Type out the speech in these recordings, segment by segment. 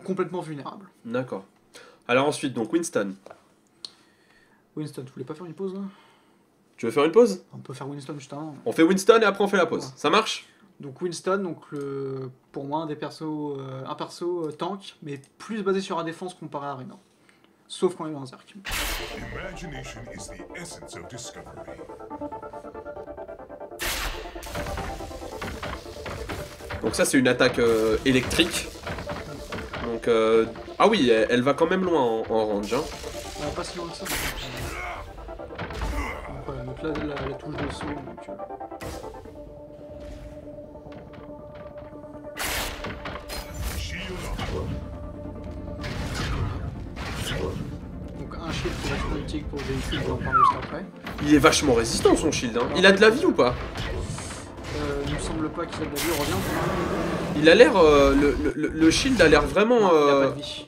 complètement vulnérable. D'accord. Alors ensuite, donc Winston. Winston, tu voulais pas faire une pause là? Tu veux faire une pause? On peut faire Winston juste avant. On fait Winston et après on fait la pause. Ouais. Ça marche? Donc Winston, donc pour moi un perso tank, mais plus basé sur la défense comparé à Reyna. Sauf quand il est en Zerk. Imagination is the essence of discovery. Donc ça c'est une attaque électrique. Donc ah oui, elle va quand même loin en range. Hein. Pas si loin que ça. Donc, voilà, donc là la touche de saut. Donc, Donc un shield qui va être politique pour véhicule, on en parle juste après. Il est vachement résistant son shield. Hein. Il a de la vie ou pas? Il me semble pas qu'il a de la vie, revient. Il a l'air... le shield a l'air vraiment... Non, il a pas de vie.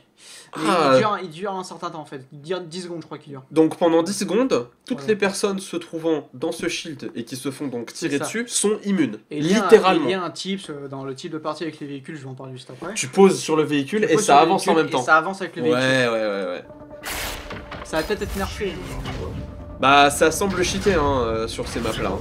Mais Ah. il dure un certain temps en fait. Il dure 10 secondes je crois qu'il dure. Donc pendant 10 secondes, toutes Ouais. les personnes se trouvant dans ce shield et qui se font donc tirer C'est ça. dessus sont immunes. Et Littéralement. il y a un tips dans le type de partie avec les véhicules, je vais en parler juste après. Tu poses sur le véhicule Tu et poses ça sur le avance en véhicule même temps. Et ça avance avec le véhicule. Ouais. Ça va peut-être être nerfé. Bah ça semble cheaté hein, sur ces maps là. Hein.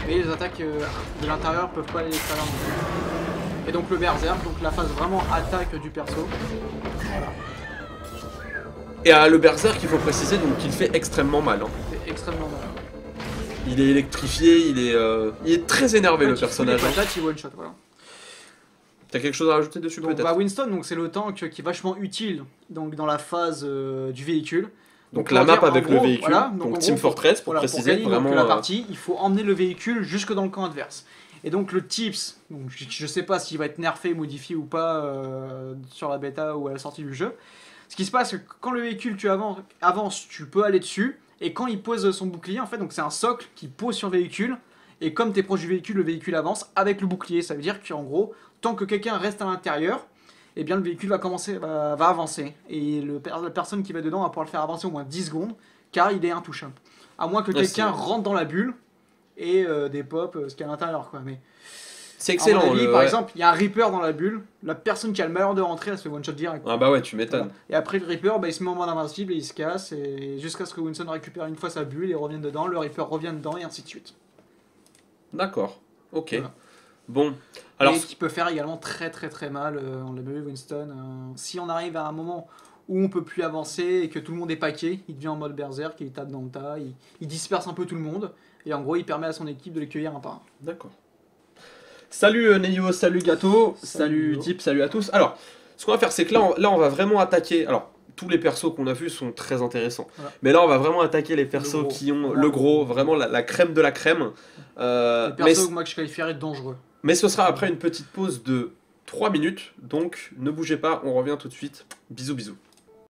Mais les attaques de l'intérieur peuvent pas aller à l'extérieur non plus. Et donc le berserk, donc la phase vraiment attaque du perso. Et le berserk il faut préciser donc qu'il fait extrêmement mal. Hein. C'est extrêmement mal. Il est électrifié, il est très énervé le Ouais, personnage. Il Hein. patate, il one shot, voilà. T'as quelque chose à rajouter dessus Donc, peut-être? Winston, donc c'est le tank qui est vachement utile donc, dans la phase du véhicule. Donc la map avec le véhicule, voilà, donc en Team gros, Fortress pour voilà, préciser gagner, donc, vraiment. la partie, il faut emmener le véhicule jusque dans le camp adverse. Et donc le tips, donc, je sais pas s'il va être nerfé, modifié ou pas sur la bêta ou à la sortie du jeu. Ce qui se passe, c'est que quand le véhicule tu avance, tu peux aller dessus. Et quand il pose son bouclier, en fait, donc c'est un socle qui pose sur le véhicule. Et comme tu es proche du véhicule, le véhicule avance avec le bouclier. Ça veut dire qu'en gros, tant que quelqu'un reste à l'intérieur, eh bien le véhicule va avancer. Et la personne qui va dedans va pouvoir le faire avancer au moins 10 secondes, car il est intouchable. À moins que quelqu'un rentre dans la bulle et des pop ce qu'il y a à l'intérieur, quoi. Mais c'est excellent. à mon avis, par exemple, il y a un Reaper dans la bulle, la personne qui a le malheur de rentrer, elle se fait one shot direct. Ah bah ouais, tu m'étonnes. Voilà. Et après le Reaper, il se met en mode invincible et il se casse, et jusqu'à ce que Winston récupère une fois sa bulle et revienne dedans, le Reaper revient dedans et ainsi de suite. D'accord, ok. Voilà. Bon, alors... Et qui peut faire également très mal, on l'a vu Winston, si on arrive à un moment où on peut plus avancer et que tout le monde est paqué, il devient en mode berserk, il tape dans le tas, il disperse un peu tout le monde, et en gros il permet à son équipe de les cueillir un par un. D'accord. Salut Neyo, salut Gato, salut Neyo. Tip, salut à tous. Alors, ce qu'on va faire, c'est que là on va vraiment attaquer... Alors, tous les persos qu'on a vus sont très intéressants. Voilà. Mais là, on va vraiment attaquer les persos qui ont le gros, vraiment la crème de la crème. Les persos que moi je qualifierais de dangereux. Mais ce sera après une petite pause de 3 minutes, donc ne bougez pas, on revient tout de suite. Bisous bisous.